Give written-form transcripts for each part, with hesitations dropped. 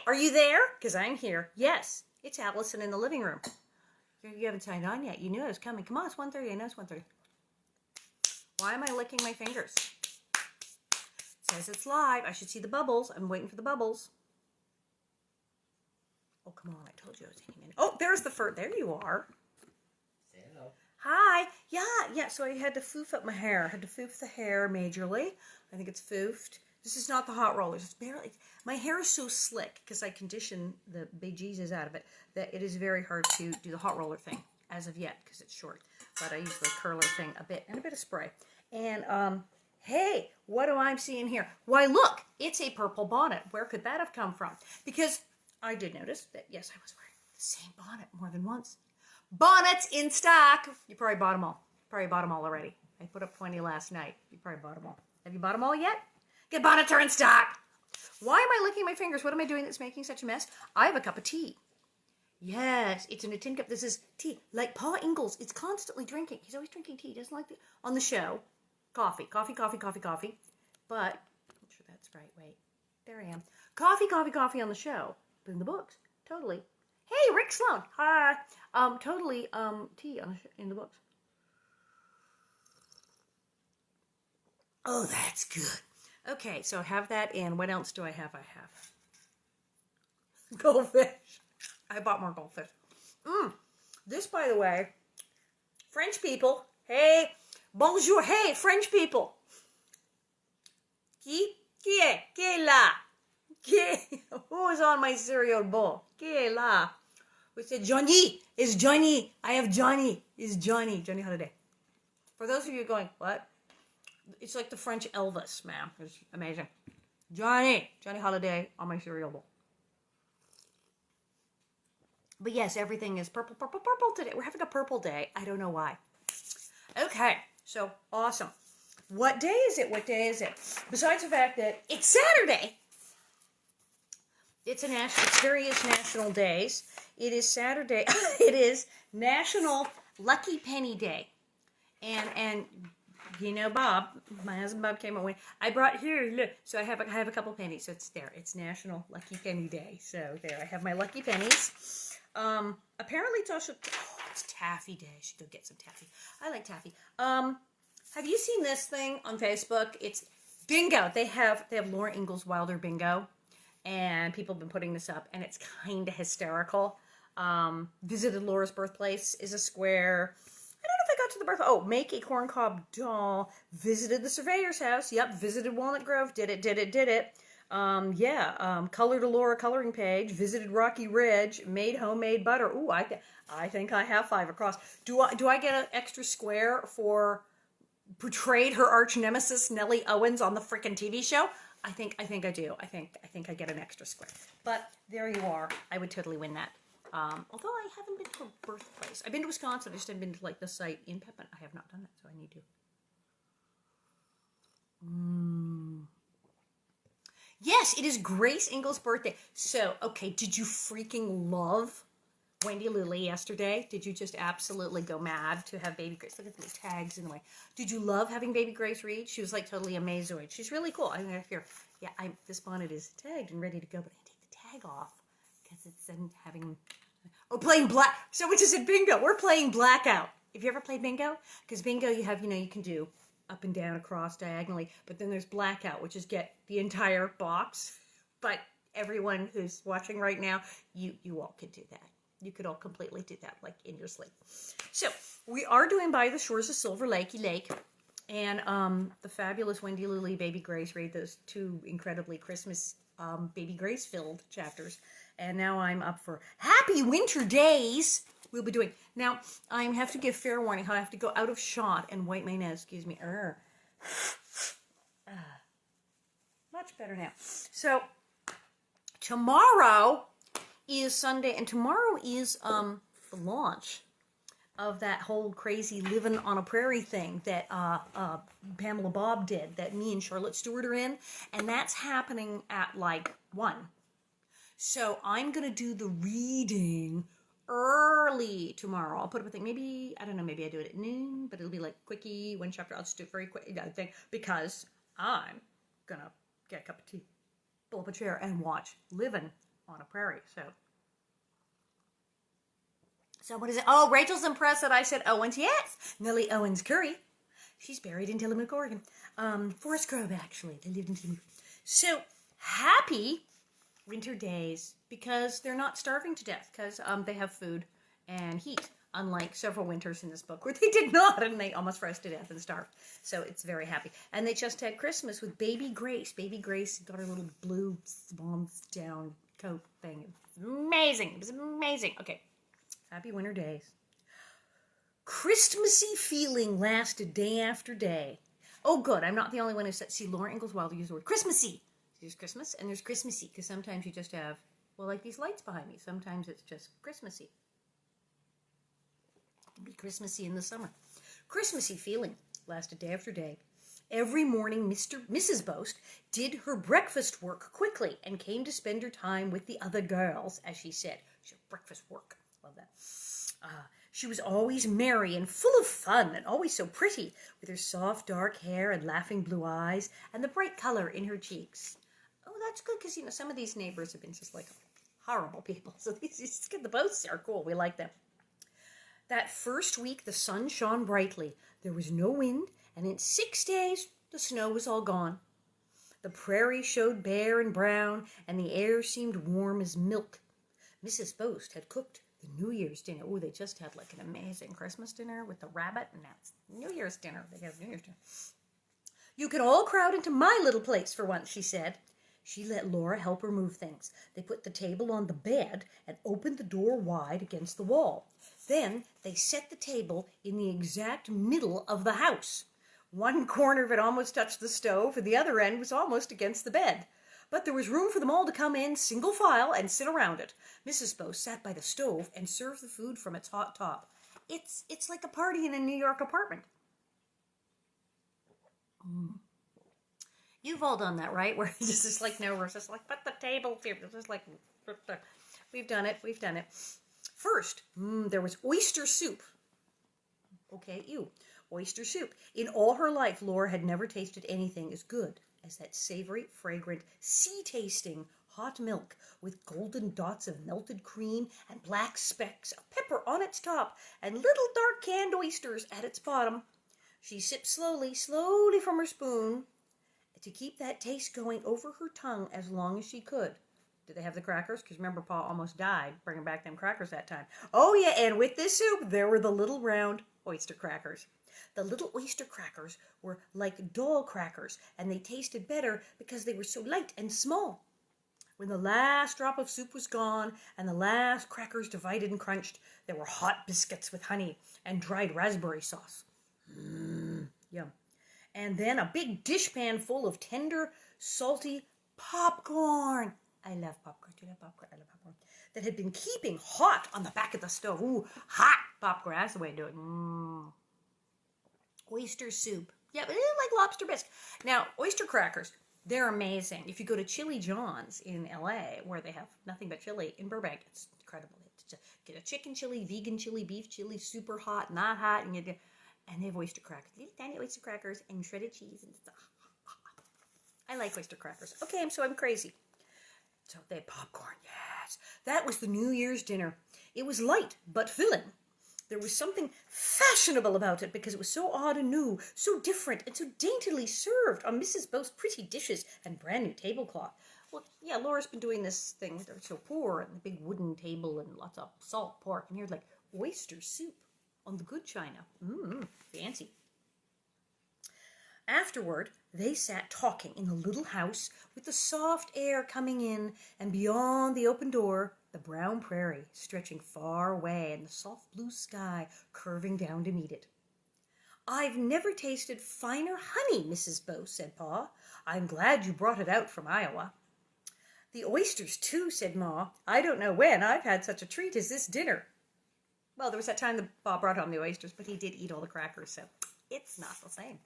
are you there? Because I'm here. Yes, it's Alison in the living room. You haven't signed on yet. You knew I was coming. Come on, it's 1:30. I know it's 1:30. Why am I licking my fingers? It says it's live. I should see the bubbles. I'm waiting for the bubbles. Oh, come on. I told you I was hanging in. Oh, there's the fur. There you are. Say hello. Hi. Yeah. So I had to foof up my hair. I had to foof the hair majorly. I think it's foofed. This is not the hot rollers. It's barely. My hair is so slick because I condition the bejesus out of it that it is very hard to do the hot roller thing as of yet because it's short. But I use the curler thing a bit and a bit of spray. And hey, what do I see in here? Why, look, it's a purple bonnet. Where could that have come from? Because I did notice that, yes, I was wearing the same bonnet more than once. Bonnets in stock. You probably bought them all. Probably bought them all already. I put up 20 last night. You probably bought them all. Have you bought them all yet? Get bonnets are in stock. Why am I licking my fingers? What am I doing that's making such a mess? I have a cup of tea. Yes, it's in a tin cup. This is tea. Like Pa Ingalls, it's constantly drinking. He's always drinking tea. He doesn't like on the show. Coffee. But, I'm sure that's right. Wait, there I am. Coffee on the show. But in the books, totally. Hey, Rick Sloan. Hi. Totally, tea on in the books. Oh, that's good. Okay, so I have that in. What else do I have? I have goldfish. I bought more goldfish. This, by the way, French people. Hey, bonjour. Hey, French people. Qui est? Qui est là? Who is on my cereal bowl? Qui est là? We said Johnny. It's Johnny. I have Johnny. It's Johnny. Johnny Holiday. For those of you going, what? It's like the French Elvis, man. It's amazing. Johnny Holiday on my cereal bowl. But yes, everything is purple today. We're having a purple day. I don't know why. Okay, so awesome. What day is it? Besides the fact that it's Saturday. It's various national days. It is Saturday. It is National Lucky Penny Day. And you know, Bob, my husband Bob came and went, I brought here, look. So I have a couple pennies. So it's there. It's National Lucky Penny Day. So there, I have my lucky pennies. Apparently it's also, it's taffy day. I should go get some taffy. I like taffy. Have you seen this thing on Facebook? It's bingo. They have Laura Ingalls Wilder bingo. And people have been putting this up, and it's kind of hysterical. Visited Laura's birthplace is a square. I don't know if I got to the birth. Oh, make a corncob doll. Visited the surveyor's house. Yep. Visited Walnut Grove. Did it. Colored a Laura coloring page. Visited Rocky Ridge. Made homemade butter. Ooh, I think I have 5 across. Do I get an extra square for portrayed her arch nemesis Nellie Owens on the frickin' TV show? I think I do. I think I get an extra square. But there you are. I would totally win that. Although I haven't been to her birthplace. I've been to Wisconsin. I just haven't been to like the site in Pepin. I have not done that, so I need to. Yes, it is Grace Ingalls' birthday. So, okay, did you freaking love Wendy Lily yesterday? Did you just absolutely go mad to have baby Grace? Look at the tags in the way. Did you love having baby Grace read? She was like totally amazoid. She's really cool. I mean, this bonnet is tagged and ready to go, but I take the tag off because it's having, playing black. So we just said bingo. We're playing blackout. Have you ever played bingo? Because bingo, you have, you can do up and down, across, diagonally, but then there's blackout, which is get the entire box. But everyone who's watching right now, you all could do that. You could all completely do that, like in your sleep. So we are doing By the Shores of Silver Lake, and the fabulous Wendy Lily, Baby Grace read those 2 incredibly Christmas Baby Grace filled chapters, and now I'm up for Happy Winter Days. We'll be doing now. I have to give fair warning. I have to go out of shot and wipe my nose. Excuse me. Much better now. So tomorrow is Sunday, and tomorrow is the launch of that whole crazy Living on a Prairie thing that Pamela Bob did, that me and Charlotte Stewart are in, and that's happening at like 1. So I'm gonna do the reading early tomorrow. I'll put up a thing. Maybe I do it at noon, but it'll be like quickie, 1 chapter. I'll just do it very quick. I think because I'm gonna get a cup of tea, pull up a chair, and watch Living on a prairie. So what is it? Oh, Rachel's impressed that I said Owens. Yes, Nellie Owens Curry. She's buried in Tillamook, Oregon. Forest Grove, actually. They lived in Tillamook. So happy winter days because they're not starving to death because they have food and heat, unlike several winters in this book where they did not and they almost froze to death and starved. So it's very happy. And they just had Christmas with baby Grace. Baby Grace got her little blue swans down coat thing. It was amazing. It was amazing. Okay. Happy winter days. Christmassy feeling lasted day after day. Oh, good. I'm not the only one who said, see, Laura Ingalls Wilder used the word Christmassy. There's Christmas and there's Christmassy because sometimes you just have, well, like these lights behind me. Sometimes it's just Christmassy. It can be Christmassy in the summer. Christmassy feeling lasted day after day. Every morning, Mrs. Bose did her breakfast work quickly and came to spend her time with the other girls, as she said. She had breakfast work. Love that. She was always merry and full of fun and always so pretty with her soft dark hair and laughing blue eyes and the bright color in her cheeks. Oh, that's good because, some of these neighbors have been just like horrible people. So the Boses are cool. We like them. That first week, the sun shone brightly. There was no wind, and in 6 days, the snow was all gone. The prairie showed bare and brown, and the air seemed warm as milk. Mrs. Bose had cooked the New Year's dinner. Oh, they just had like an amazing Christmas dinner with the rabbit, and that's New Year's dinner. They have New Year's dinner. You can all crowd into my little place for once, she said. She let Laura help her move things. They put the table on the bed and opened the door wide against the wall. Then they set the table in the exact middle of the house. One corner of it almost touched the stove, and the other end was almost against the bed. But there was room for them all to come in, single file, and sit around it. Mrs. Bose sat by the stove and served the food from its hot top. It's like a party in a New York apartment. You've all done that, right? Where it's just like, no, we're just like, put the table here. It's just like, we've done it. First, there was oyster soup. Okay, oyster soup. In all her life, Laura had never tasted anything as good as that savory, fragrant, sea-tasting hot milk with golden dots of melted cream and black specks of pepper on its top and little dark canned oysters at its bottom. She sipped slowly from her spoon to keep that taste going over her tongue as long as she could. Did they have the crackers? Because remember, Pa almost died bringing back them crackers that time. Oh, yeah, and with this soup, there were the little round oyster crackers. The little oyster crackers were like doll crackers, and they tasted better because they were so light and small. When the last drop of soup was gone and the last crackers divided and crunched, there were hot biscuits with honey and dried raspberry sauce. Yum. And then a big dishpan full of tender, salty popcorn. I love popcorn. Do you love popcorn? I love popcorn. That had been keeping hot on the back of the stove. Ooh, hot popcorn. That's the way to do it. Oyster soup. Yeah, but it's like lobster bisque. Now, oyster crackers, they're amazing. If you go to Chili John's in LA, where they have nothing but chili in Burbank, it's incredible. Get a chicken chili, vegan chili, beef chili, super hot, not hot, and they have oyster crackers. Little tiny oyster crackers and shredded cheese and stuff. I like oyster crackers. Okay, so I'm crazy. So they had popcorn, yes. That was the New Year's dinner. It was light, but filling. There was something fashionable about it because it was so odd and new, so different, and so daintily served on Mrs. Bose's pretty dishes and brand new tablecloth. Well, yeah, Laura's been doing this thing. They're so poor, and the big wooden table and lots of salt pork. And here's like oyster soup on the good china. Fancy. Afterward, they sat talking in the little house with the soft air coming in, and beyond the open door, the brown prairie stretching far away and the soft blue sky curving down to meet it. I've never tasted finer honey, Mrs. Bose, said Pa. I'm glad you brought it out from Iowa. The oysters, too, said Ma. I don't know when I've had such a treat as this dinner. Well, there was that time that Pa brought home the oysters, but he did eat all the crackers, so it's not the same.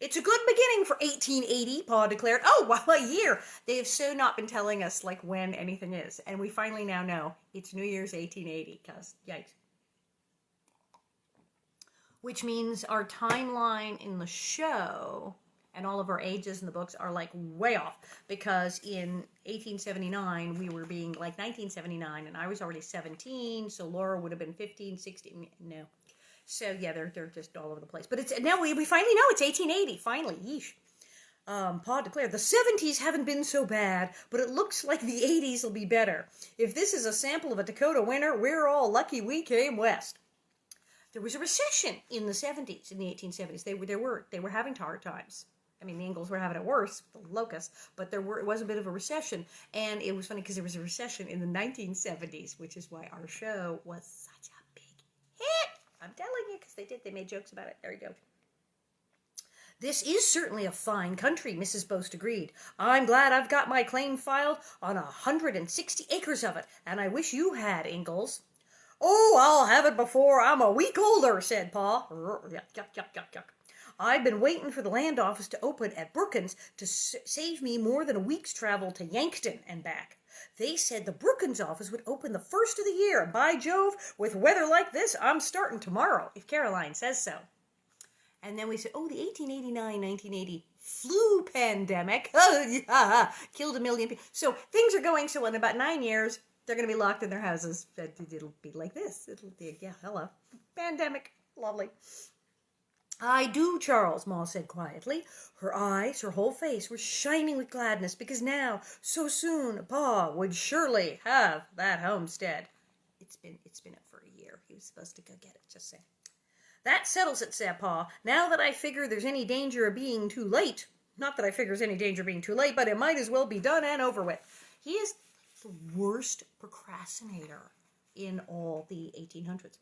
It's a good beginning for 1880, Pa declared. Oh, well, a year. They have so not been telling us, like, when anything is. And we finally now know it's New Year's 1880, because, yikes. Which means our timeline in the show And all of our ages in the books are like way off, because in 1879 we were being like 1979, and I was already 17, so Laura would have been 15, 16. No, so yeah, they're just all over the place. But it's now we finally know it's 1880. Finally, yeesh. Pa declared the 70s haven't been so bad, but it looks like the 80s will be better. If this is a sample of a Dakota winter, we're all lucky we came west. There was a recession in the 70s, in the 1870s. They were having hard times. I mean, the Ingalls were having it worse with the locusts, but it was a bit of a recession. And it was funny because there was a recession in the 1970s, which is why our show was such a big hit. I'm telling you, because they made jokes about it. There you go. This is certainly a fine country, Mrs. Bose agreed. I'm glad I've got my claim filed on 160 acres of it, and I wish you had, Ingalls. Oh, I'll have it before I'm a week older, said Pa. Yuck, yuck, yuck, yuck, yuck. I've been waiting for the land office to open at Brookins to save me more than a week's travel to Yankton and back. They said the Brookins office would open the first of the year, and by Jove, with weather like this, I'm starting tomorrow, if Caroline says so. And then we said, oh, the 1889-1980 flu pandemic killed 1 million people. So things are going, so in about 9 years, they're going to be locked in their houses. It'll be like this. It'll be, yeah, hello. Pandemic. Lovely. I do, Charles, Ma said quietly. Her eyes, her whole face were shining with gladness, because now, so soon, Pa would surely have that homestead. It's been up for a year. He was supposed to go get it, just saying. That settles it, said Pa. Now that I figure there's any danger of being too late. Not that I figure there's any danger of being too late, but it might as well be done and over with. He is the worst procrastinator in all the 1800s.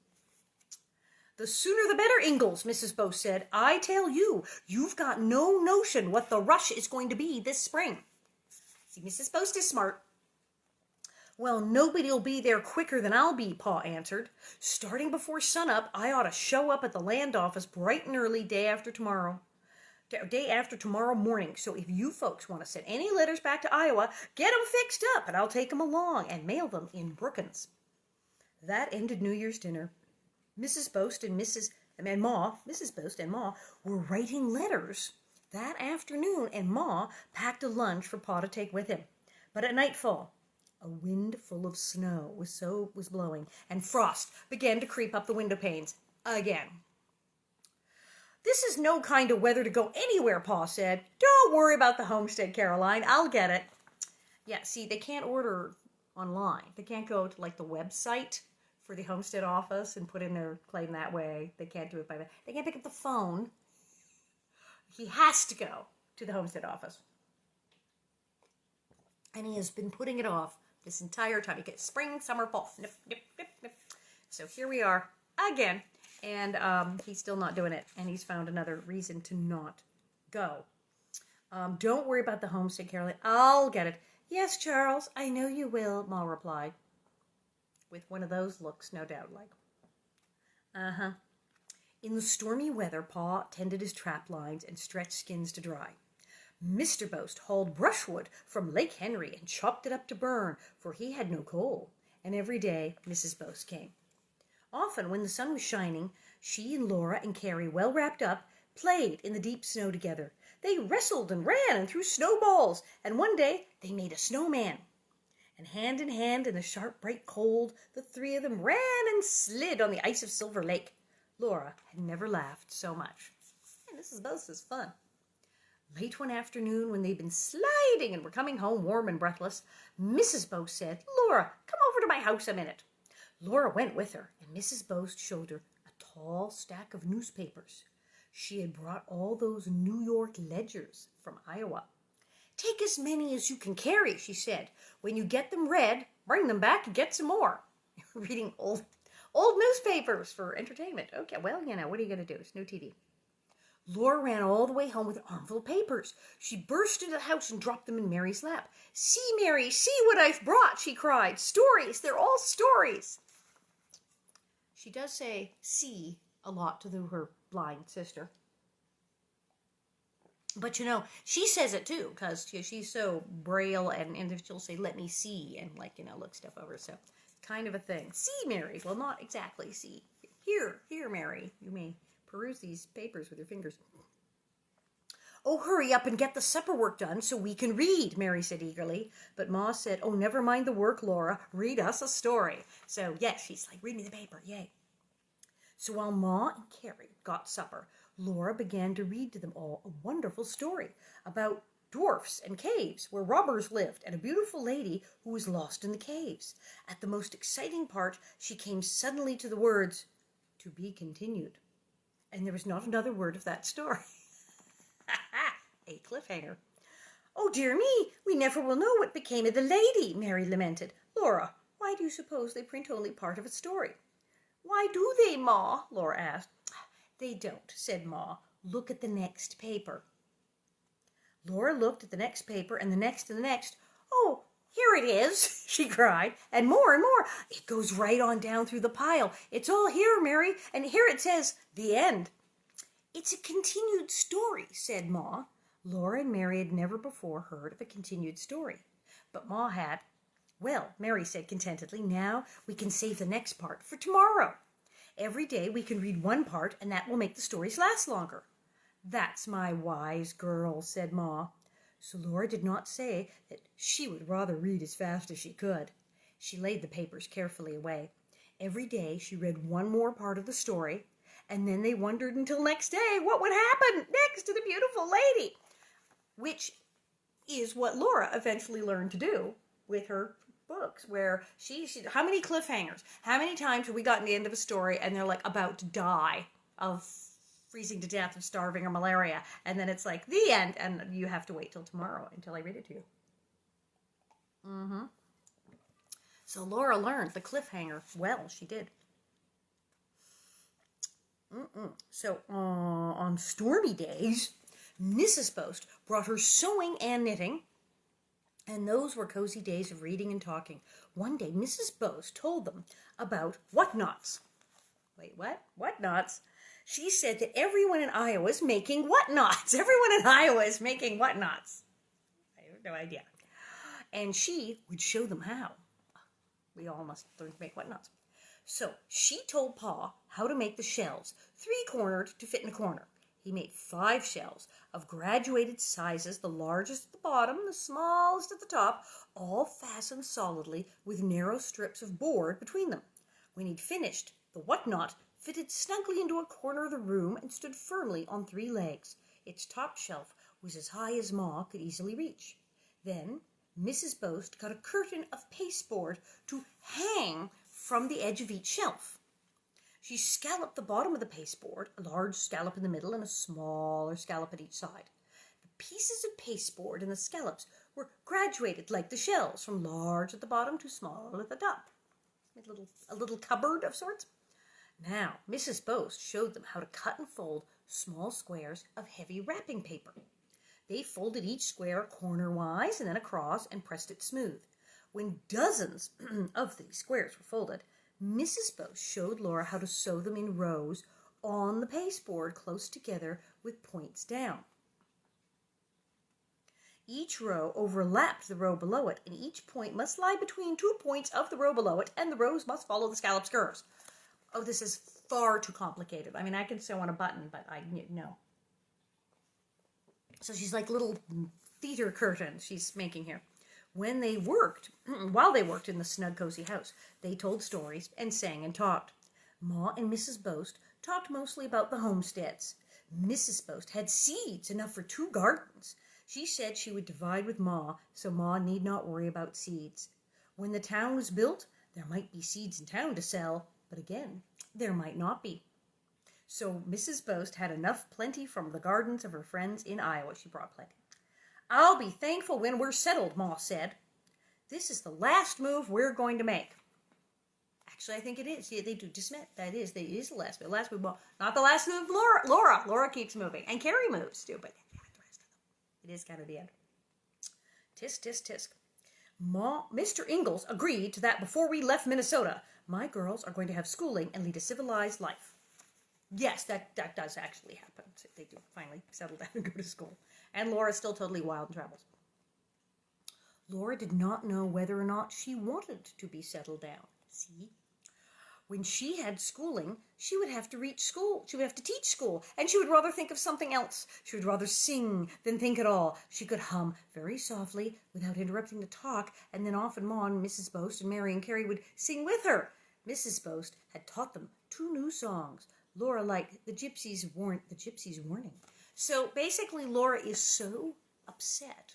The sooner the better, Ingalls, Mrs. Bose said. I tell you, you've got no notion what the rush is going to be this spring. See, Mrs. Bose is smart. Well, nobody'll be there quicker than I'll be, Pa answered. Starting before sunup, I ought to show up at the land office bright and early day after tomorrow morning. So if you folks want to send any letters back to Iowa, get them fixed up, and I'll take them along and mail them in Brookins. That ended New Year's dinner. Mrs. Bose and Ma were writing letters that afternoon, and Ma packed a lunch for Pa to take with him. But at nightfall, a wind full of snow was blowing, and frost began to creep up the window panes again. This is no kind of weather to go anywhere, Pa said. Don't worry about the homestead, Caroline. I'll get it. Yeah, see, they can't order online. They can't go to, like, the website for the homestead office and put in their claim that way. They can't do it by that. They can't pick up the phone. He has to go to the homestead office. And he has been putting it off this entire time. You get spring, summer, fall. Nip, nip, nip, nip. So here we are again. And he's still not doing it. And he's found another reason to not go. Don't worry about the homestead, Caroline. I'll get it. Yes, Charles, I know you will, Ma replied. With one of those looks, no doubt, like. Uh-huh. In the stormy weather, Pa tended his trap lines and stretched skins to dry. Mr. Bose hauled brushwood from Lake Henry and chopped it up to burn, for he had no coal. And every day, Mrs. Bose came. Often, when the sun was shining, she and Laura and Carrie, well wrapped up, played in the deep snow together. They wrestled and ran and threw snowballs, and one day they made a snowman. And hand in hand in the sharp, bright cold, the three of them ran and slid on the ice of Silver Lake. Laura had never laughed so much. And Mrs. Bose was fun. Late one afternoon, when they'd been sliding and were coming home warm and breathless, Mrs. Bose said, Laura, come over to my house a minute. Laura went with her, and Mrs. Bose showed her a tall stack of newspapers. She had brought all those New York ledgers from Iowa. Take as many as you can carry, she said. When you get them read, bring them back and get some more. Reading old newspapers for entertainment. Okay, well, what are you going to do? It's no TV. Laura ran all the way home with an armful of papers. She burst into the house and dropped them in Mary's lap. See, Mary, see what I've brought, she cried. Stories, they're all stories. She does say see a lot to her blind sister. But, she says it too, because she's so braille, and she'll say, let me see, and, look stuff over. So, kind of a thing. See, Mary. Well, not exactly see. Here, Mary. You may peruse these papers with your fingers. "Oh, hurry up and get the supper work done so we can read," Mary said eagerly. But Ma said, "Oh, never mind the work, Laura. Read us a story." So, yes, she's like, "Read me the paper, yay." So while Ma and Carrie got supper, Laura began to read to them all a wonderful story about dwarfs and caves where robbers lived and a beautiful lady who was lost in the caves. At the most exciting part, she came suddenly to the words, "To be continued." And there was not another word of that story. A cliffhanger. "Oh, dear me, we never will know what became of the lady," Mary lamented. "Laura, why do you suppose they print only part of a story?" "Why do they, Ma?" Laura asked. "They don't," said Ma. "Look at the next paper." Laura looked at the next paper and the next and the next. "Oh, here it is," she cried, "and more and more. It goes right on down through the pile. It's all here, Mary, and here it says, 'The End.'" "It's a continued story," said Ma. Laura and Mary had never before heard of a continued story, but Ma had. "Well," Mary said contentedly, "now we can save the next part for tomorrow. Every day we can read one part, and that will make the stories last longer." "That's my wise girl," said Ma. So Laura did not say that she would rather read as fast as she could. She laid the papers carefully away. Every day she read one more part of the story, and then they wondered until next day what would happen next to the beautiful lady, which is what Laura eventually learned to do with her books, where she how many cliffhangers, how many times have we gotten to the end of a story and they're like about to die of freezing to death of starving or malaria, and then it's like the end, and you have to wait till tomorrow until I read it to you. So Laura learned the cliffhanger well. She did. So on stormy days, Mrs. Bose brought her sewing and knitting, and those were cozy days of reading and talking. One day, Mrs. Bose told them about whatnots. Wait, what? Whatnots? She said that everyone in Iowa is making whatnots. Everyone in Iowa is making whatnots. I have no idea. And she would show them how. We all must learn to make whatnots. So she told Pa how to make the shells, 3-cornered to fit in a corner. He made 5 shells of graduated sizes, the largest at the bottom, the smallest at the top, all fastened solidly with narrow strips of board between them. When he'd finished, the whatnot fitted snugly into a corner of the room and stood firmly on 3 legs. Its top shelf was as high as Ma could easily reach. Then Mrs. Bose got a curtain of pasteboard to hang from the edge of each shelf. She scalloped the bottom of the pasteboard, a large scallop in the middle and a smaller scallop at each side. The pieces of pasteboard and the scallops were graduated like the shells, from large at the bottom to small at the top. A little cupboard of sorts. Now, Mrs. Bose showed them how to cut and fold small squares of heavy wrapping paper. They folded each square corner-wise and then across and pressed it smooth. When dozens of these squares were folded, Mrs. Bose showed Laura how to sew them in rows on the pasteboard close together with points down. Each row overlapped the row below it, and each point must lie between 2 points of the row below it, and the rows must follow the scallop's curves. Oh, this is far too complicated. I mean, I can sew on a button, but no. So she's like little theater curtains she's making here. While they worked in the snug, cozy house, they told stories and sang and talked. Ma and Mrs. Bose talked mostly about the homesteads. Mrs. Bose had seeds enough for 2 gardens. She said she would divide with Ma, so Ma need not worry about seeds. When the town was built, there might be seeds in town to sell, but again, there might not be. So Mrs. Bose had plenty from the gardens of her friends in Iowa. She brought plenty. "I'll be thankful when we're settled," Ma said. "This is the last move we're going to make." Actually, I think it is. Yeah, they do dismiss. It is the last move. Last move, not the last move. Laura keeps moving, and Carrie moves too. But the rest of them, it is kind of the end. Tisk, tisk, tisk. Mr. Ingalls agreed to that before we left Minnesota. My girls are going to have schooling and lead a civilized life. Yes, that does actually happen. So they do finally settle down and go to school. And Laura's still totally wild and travels. Laura did not know whether or not she wanted to be settled down. See? When she had schooling, she would have to reach school. She would have to teach school, and she would rather think of something else. She would rather sing than think at all. She could hum very softly without interrupting the talk, and then often Ma and Mrs. Bose and Mary and Carrie would sing with her. Mrs. Bose had taught them 2 new songs. Laura liked the Gypsy's Warning. So basically, Laura is so upset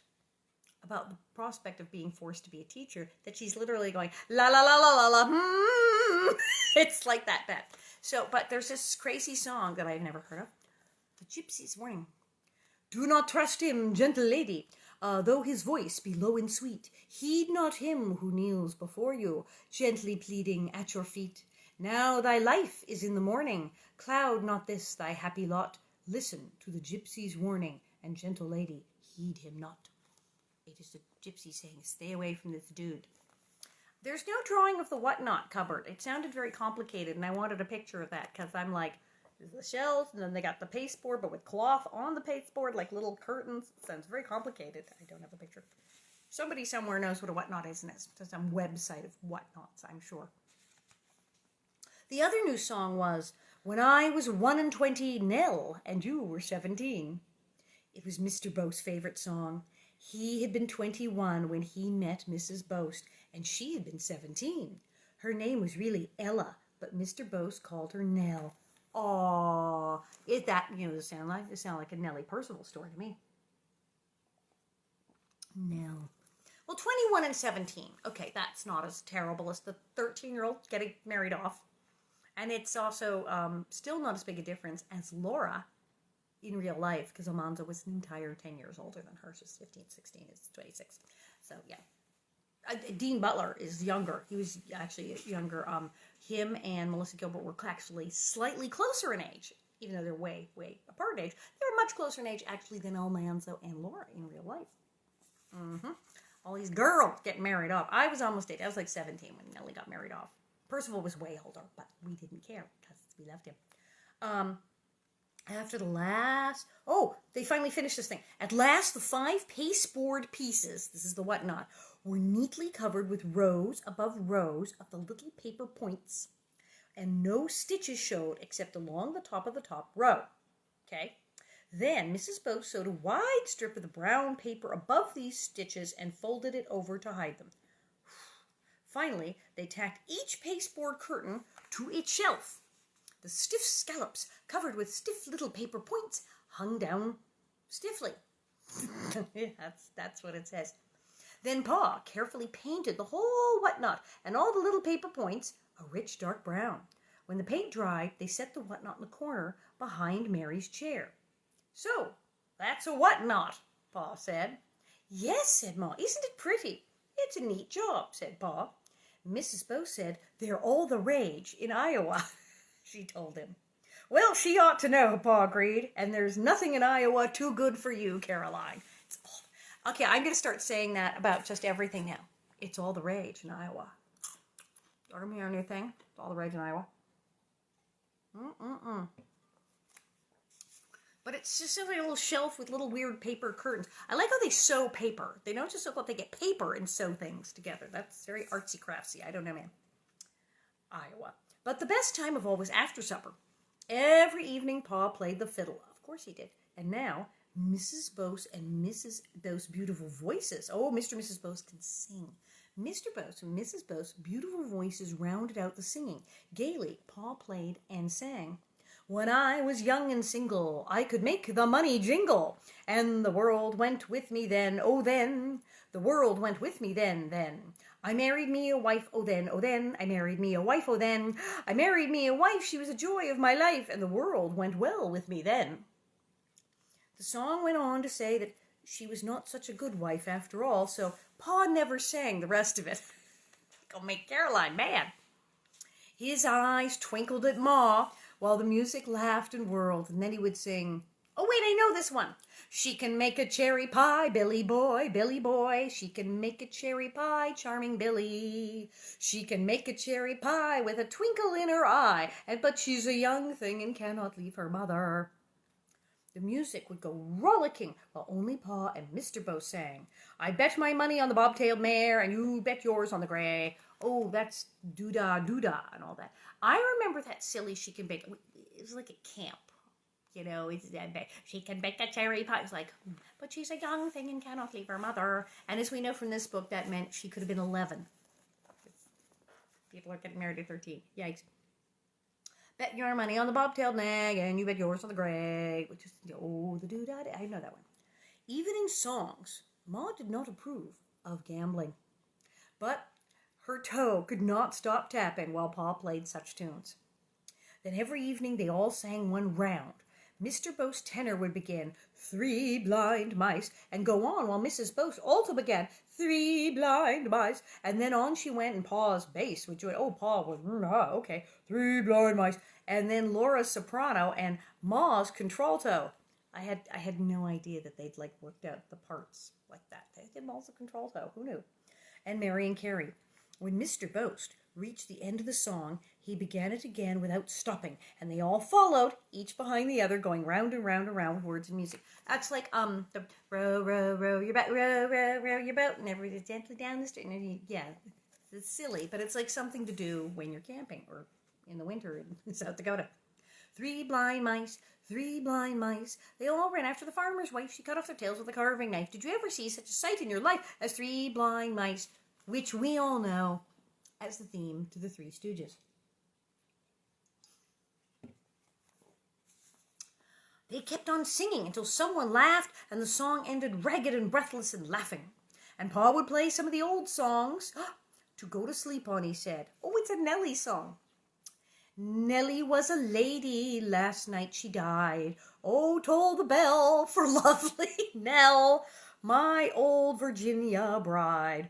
about the prospect of being forced to be a teacher that she's literally going la la la la la la. It's like that bad. So, but there's this crazy song that I've never heard of. The Gypsy's Warning. Do not trust him, gentle lady, though his voice be low and sweet. Heed not him who kneels before you, gently pleading at your feet. Now thy life is in the morning. Cloud not this thy happy lot. Listen to the Gypsy's warning, and gentle lady, heed him not. It is the Gypsy saying, stay away from this dude. There's no drawing of the whatnot cupboard. It sounded very complicated, and I wanted a picture of that, because I'm like, there's the shelves, and then they got the pasteboard, but with cloth on the pasteboard, like little curtains. It sounds very complicated. I don't have a picture. Somebody somewhere knows what a whatnot is, and it's some website of whatnots, I'm sure. The other new song was, When I Was 21, Nell, and You Were 17. It was Mr. Bose's favorite song. He had been 21 when he met Mrs. Bose, and she had been 17. Her name was really Ella, but Mr. Bose called her Nell. Aww. It sound like a Nellie Percival story to me. Nell. Well, 21 and 17. Okay, that's not as terrible as the 13-year-old getting married off. And it's also still not as big a difference as Laura in real life, because Almanza was an entire 10 years older than her. She's 15, 16, is 26. So, yeah. Dean Butler is younger. He was actually younger. Him and Melissa Gilbert were actually slightly closer in age, even though they're way, way apart in age. They were much closer in age, actually, than Almanza and Laura in real life. All these girls getting married off. I was almost 8. I was like 17 when Nellie got married off. Percival was way older, but we didn't care because we loved him. After the last... Oh, they finally finished this thing. At last, the 5 pasteboard pieces, this is the whatnot, were neatly covered with rows above rows of the little paper points, and no stitches showed except along the top of the top row. Okay? Then Mrs. Bose sewed a wide strip of the brown paper above these stitches and folded it over to hide them. Finally, they tacked each pasteboard curtain to its shelf. The stiff scallops, covered with stiff little paper points, hung down stiffly. That's what it says. Then Pa carefully painted the whole whatnot and all the little paper points a rich dark brown. When the paint dried, they set the whatnot in the corner behind Mary's chair. So, that's a whatnot, Pa said. Yes, said Ma. Isn't it pretty? It's a neat job, said Pa. Mrs. Bose said, they're all the rage in Iowa, she told him. Well, she ought to know, Pa agreed, and there's nothing in Iowa too good for you, Caroline. Okay, I'm going to start saying that about just everything now. It's all the rage in Iowa. Order me our new thing. It's all the rage in Iowa. But it's just simply a little shelf with little weird paper curtains. I like how they sew paper. They don't just look like they get paper and sew things together. That's very artsy-craftsy. I don't know, man. Iowa. But the best time of all was after supper. Every evening, Pa played the fiddle. Of course he did. And now, Mrs. Bose and Mrs. Bose's beautiful voices. Oh, Mr. and Mrs. Bose can sing. Mr. Bose and Mrs. Bose's beautiful voices rounded out the singing. Gaily, Pa played and sang. When I was young and single, I could make the money jingle, and the world went with me then, oh then, the world went with me then. I married me a wife, oh then, I married me a wife, oh then, I married me a wife, she was a joy of my life, and the world went well with me then. The song went on to say that she was not such a good wife after all, so Pa never sang the rest of it. Gonna make Caroline mad. His eyes twinkled at Ma, while the music laughed and whirled, and then he would sing, oh wait, I know this one. She can make a cherry pie, Billy boy. She can make a cherry pie, charming Billy. She can make a cherry pie with a twinkle in her eye, but she's a young thing and cannot leave her mother. The music would go rollicking, while only Pa and Mr. Bose sang. I bet my money on the bobtailed mare, and you bet yours on the gray. oh, that's doodah, doodah, and all that. I remember that silly she can bake. It was like a camp. You know, she can bake a cherry pie. It's like, but she's a young thing and cannot leave her mother. And as we know from this book, that meant she could have been 11. People are getting married at 13. Yikes. Bet your money on the bobtailed nag, and you bet yours on the gray, which is, oh, the doo-dah. I know that one. Even in songs, Ma did not approve of gambling. But her toe could not stop tapping while Pa played such tunes. Then every evening they all sang one round. Mr. Bose's tenor would begin, 3 blind mice, and go on while Mrs. Bose also began, 3 blind mice, and then on she went, and Pa's bass would join, oh, Pa was, okay, 3 blind mice, and then Laura's soprano and Ma's contralto. I had no idea that they'd, like, worked out the parts like that. They did Ma's a contralto, who knew? And Mary and Carrie. When Mr. Bose reached the end of the song, he began it again without stopping, and they all followed, each behind the other, going round and round and round with words and music. That's like the row, row, row your boat, row, row, row your boat, and everybody gently down the street. And yeah, it's silly, but it's like something to do when you're camping or in the winter in South Dakota. 3 blind mice, 3 blind mice. They all ran after the farmer's wife. She cut off their tails with a carving knife. Did you ever see such a sight in your life as 3 blind mice, which we all know as the theme to the Three Stooges. They kept on singing until someone laughed and the song ended ragged and breathless and laughing. And Pa would play some of the old songs to go to sleep on, he said. Oh, it's a Nellie song. Nellie was a lady, last night she died. Oh, toll the bell for lovely Nell, my old Virginia bride.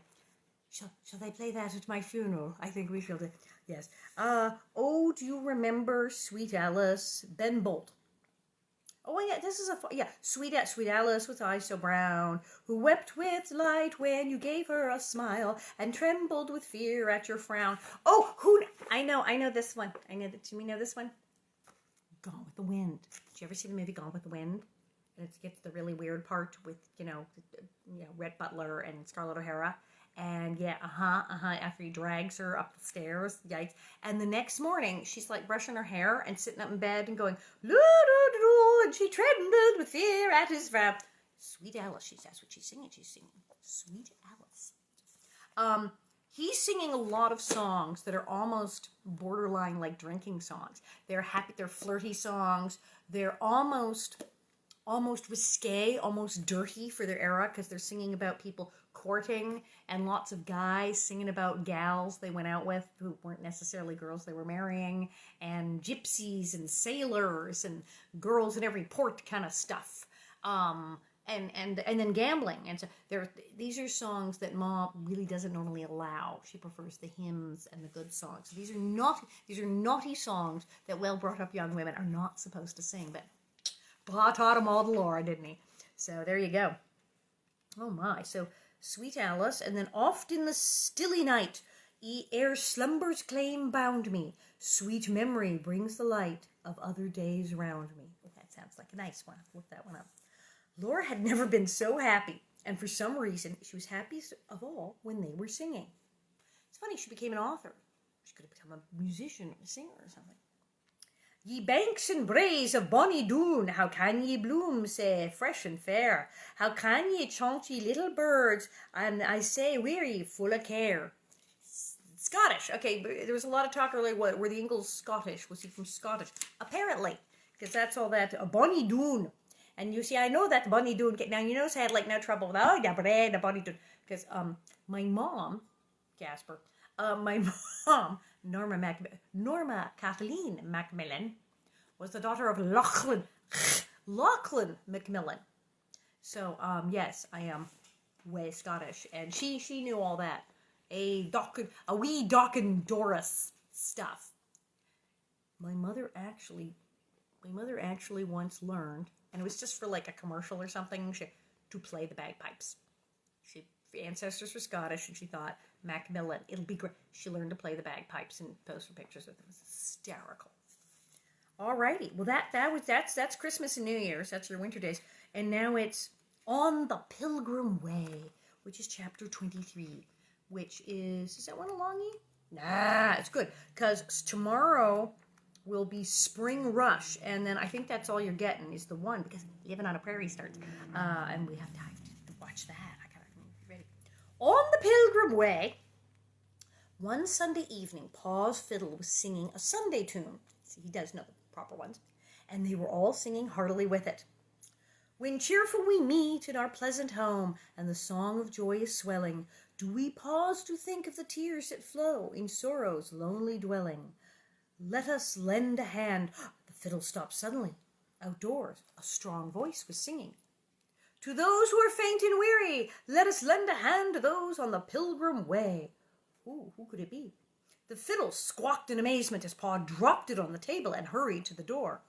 Shall they play that at my funeral? I think we shall do. Yes. Oh, do you remember Sweet Alice? Ben Bolt. Oh, yeah, this is Sweet Alice with eyes so brown, who wept with delight when you gave her a smile, and trembled with fear at your frown. Oh, I know this one. Do we know this one? Gone with the Wind. Did you ever see the movie Gone with the Wind? And it gets the really weird part with, Rhett Butler and Scarlett O'Hara. And after he drags her up the stairs, yikes. And the next morning, she's like brushing her hair and sitting up in bed and going, loo-doo-doo-doo, and she trembled with fear at his frown. Sweet Alice, that's what she's singing. She's singing Sweet Alice. He's singing a lot of songs that are almost borderline like drinking songs. They're happy, they're flirty songs. They're almost risque, almost dirty for their era, because they're singing about people courting and lots of guys singing about gals they went out with who weren't necessarily girls they were marrying, and gypsies and sailors and girls in every port kind of stuff. And then gambling. And so these are songs that Ma really doesn't normally allow. She prefers the hymns and the good songs. These are naughty songs that well-brought-up young women are not supposed to sing, but Pa taught them all to Laura, didn't he? So there you go. Oh my. So Sweet Alice, and then oft in the stilly night, ere slumber's claim bound me, sweet memory brings the light of other days round me. Oh, that sounds like a nice one. I'll look that one up. Laura had never been so happy, and for some reason, she was happiest of all when they were singing. It's funny, she became an author. She could have become a musician or a singer or something. Ye banks and braes of bonny Dune, how can ye bloom, say, fresh and fair? How can ye chaunt ye little birds, and I say, weary, full of care? Scottish. Okay, there was a lot of talk earlier, were the Ingalls Scottish? Was he from Scottish? Apparently, because that's all that, a bonny Dune. And you see, I know that bonny Dune, now you notice I had like no trouble with, the bonny Dune, because my mom, Casper, my mom, Norma Kathleen Macmillan, was the daughter of Lachlan Macmillan. So, yes, I am way Scottish, and she knew all that. A wee Dockin Doris stuff. My mother actually once learned, and it was just for like a commercial or something, to play the bagpipes. Ancestors were Scottish, and she thought, Macmillan, it'll be great. She learned to play the bagpipes and posed for pictures with them. It was hysterical. Alrighty, well that's Christmas and New Year's. That's your winter days, and now it's on the Pilgrim Way, which is chapter 23. which is that one a longie? Nah, it's good, because tomorrow will be Spring Rush, and then I think that's all you're getting is the one, because Living on a Prairie starts, and we have time to watch that. I gotta be ready. On the Pilgrim Way, one Sunday evening, Pa's fiddle was singing a Sunday tune. See, he does know the proper ones, and they were all singing heartily with it. When cheerful we meet in our pleasant home, and the song of joy is swelling, do we pause to think of the tears that flow in sorrow's lonely dwelling? Let us lend a hand. The fiddle stopped suddenly. Outdoors, a strong voice was singing. To those who are faint and weary, let us lend a hand to those on the Pilgrim Way. Ooh, who could it be? The fiddle squawked in amazement as Pa dropped it on the table and hurried to the door.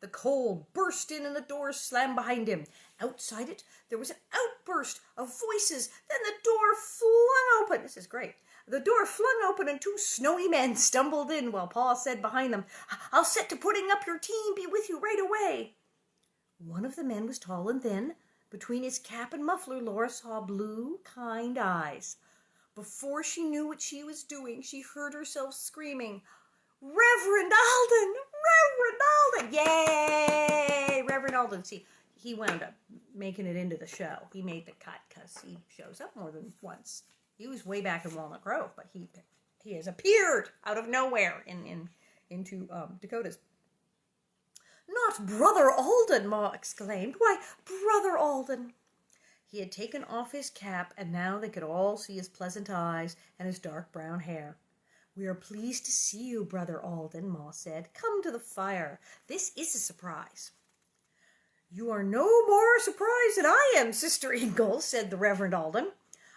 The cold burst in and the door slammed behind him. Outside it, there was an outburst of voices. Then the door flung open. This is great. The door flung open and two snowy men stumbled in while Pa said behind them, I'll set to putting up your tea and be with you right away. One of the men was tall and thin. Between his cap and muffler, Laura saw blue, kind eyes. Before she knew what she was doing, she heard herself screaming, Reverend Alden! Reverend Alden! Yay! Reverend Alden. See, he wound up making it into the show. He made the cut because he shows up more than once. He was way back in Walnut Grove, but he has appeared out of nowhere into Dakotas. Not Brother Alden, Ma exclaimed. Why, Brother Alden! He had taken off his cap, and now they could all see his pleasant eyes and his dark brown hair. We are pleased to see you, Brother Alden, Ma said. Come to the fire. This is a surprise. You are no more surprised than I am, Sister Ingalls, said the Reverend Alden.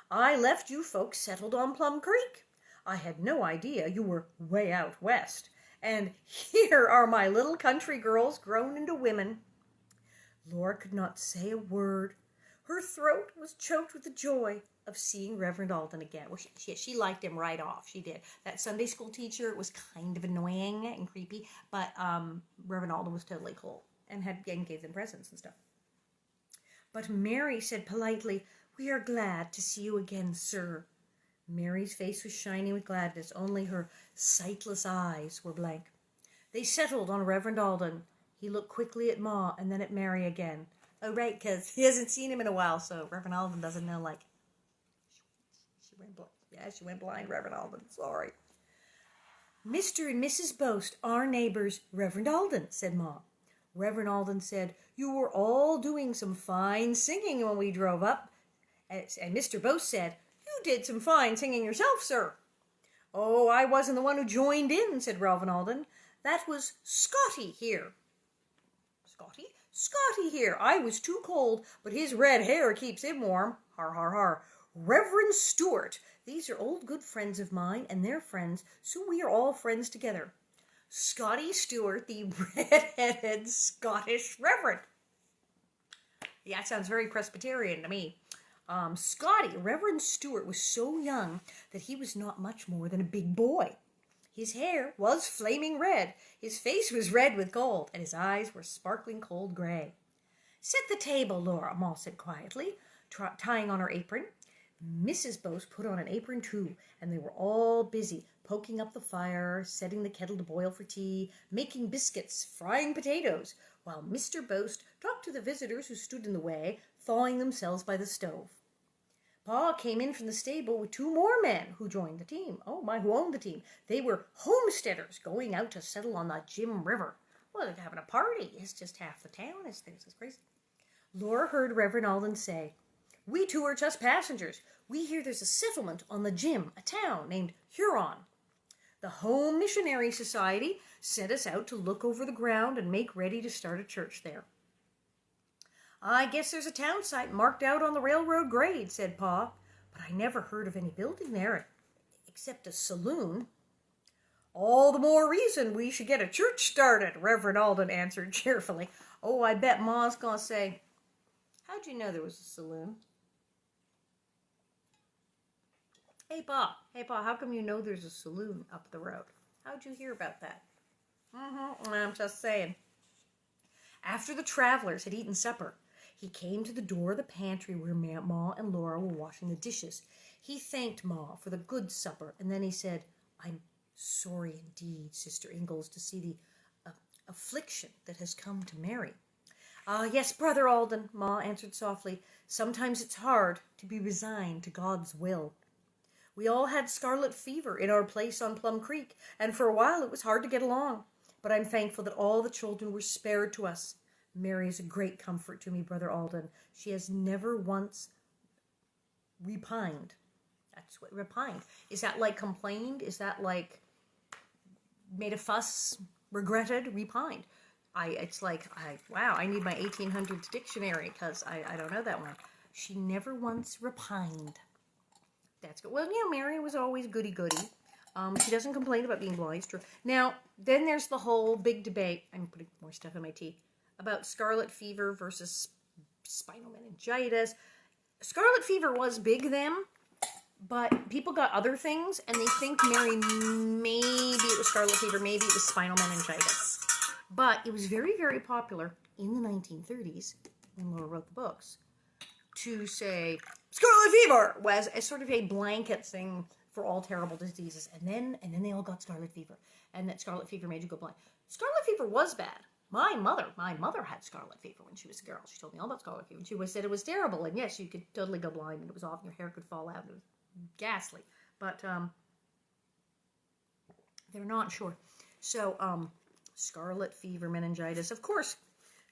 I left you folks settled on Plum Creek. I had no idea you were way out west. And here are my little country girls grown into women. Laura could not say a word. Her throat was choked with the joy of seeing Reverend Alden again. Well, she liked him right off. She did. That Sunday school teacher was kind of annoying and creepy, but Reverend Alden was totally cool and gave them presents and stuff. But Mary said politely, We are glad to see you again, sir. Mary's face was shining with gladness. Only her sightless eyes were blank. They settled on Reverend Alden. He looked quickly at Ma and then at Mary again. Oh, right, because he hasn't seen him in a while, so Reverend Alden doesn't know, like, she went blind, Reverend Alden. Sorry. Mr. and Mrs. Bose, our neighbors, Reverend Alden, said Ma. Reverend Alden said, You were all doing some fine singing when we drove up. And Mr. Bose said, You did some fine singing yourself, sir. Oh, I wasn't the one who joined in, said Reverend Alden. That was Scotty here. Scotty? Scotty here. I was too cold, but his red hair keeps him warm. Har, har, har. Reverend Stewart. These are old good friends of mine and their friends, so we are all friends together. Scotty Stewart, the red-headed Scottish Reverend. Yeah, that sounds very Presbyterian to me. Reverend Stewart was so young that he was not much more than a big boy. His hair was flaming red, his face was red with gold, and his eyes were sparkling cold gray. Set the table, Laura, Ma said quietly, tying on her apron. Mrs. Bose put on an apron too, and they were all busy poking up the fire, setting the kettle to boil for tea, making biscuits, frying potatoes, while Mr. Bose talked to the visitors who stood in the way, thawing themselves by the stove. Pa came in from the stable with two more men who joined the team. Oh my, who owned the team. They were homesteaders going out to settle on the Jim River. Well, they're having a party. It's just half the town. It's crazy. Laura heard Reverend Alden say, We too are just passengers. We hear there's a settlement on the Jim, a town named Huron. The Home Missionary Society sent us out to look over the ground and make ready to start a church there. I guess there's a town site marked out on the railroad grade, said Pa, but I never heard of any building there, except a saloon. All the more reason we should get a church started, Reverend Alden answered cheerfully. Oh, I bet Ma's gonna say, How'd you know there was a saloon? Hey, Pa, how come you know there's a saloon up the road? How'd you hear about that? I'm just saying. After the travelers had eaten supper, He came to the door of the pantry where Ma and Laura were washing the dishes. He thanked Ma for the good supper, and then he said, "I'm sorry indeed, Sister Ingalls, to see the affliction that has come to Mary." "Ah, yes, Brother Alden," Ma answered softly. "Sometimes it's hard to be resigned to God's will. We all had scarlet fever in our place on Plum Creek, and for a while it was hard to get along. But I'm thankful that all the children were spared to us. Mary is a great comfort to me, Brother Alden. She has never once repined." That's what repined. Is that like complained? Is that like made a fuss, regretted, repined? Wow, I need my 1800s dictionary because I don't know that one. She never once repined. That's good. Well, Mary was always goody-goody. She doesn't complain about being blind. It's true. Now, then there's the whole big debate. I'm putting more stuff in my tea. About scarlet fever versus spinal meningitis. Scarlet fever was big then, but people got other things, and they think Mary, maybe it was scarlet fever, maybe it was spinal meningitis. But it was very, very popular in the 1930s, when Laura wrote the books, to say scarlet fever was a sort of a blanket thing for all terrible diseases. And then they all got scarlet fever, and that scarlet fever made you go blind. Scarlet fever was bad. My mother had scarlet fever when she was a girl. She told me all about scarlet fever. She said it was terrible, and yes, you could totally go blind, and it was off, and your hair could fall out, and it was ghastly. But they're not sure. So scarlet fever, meningitis, of course.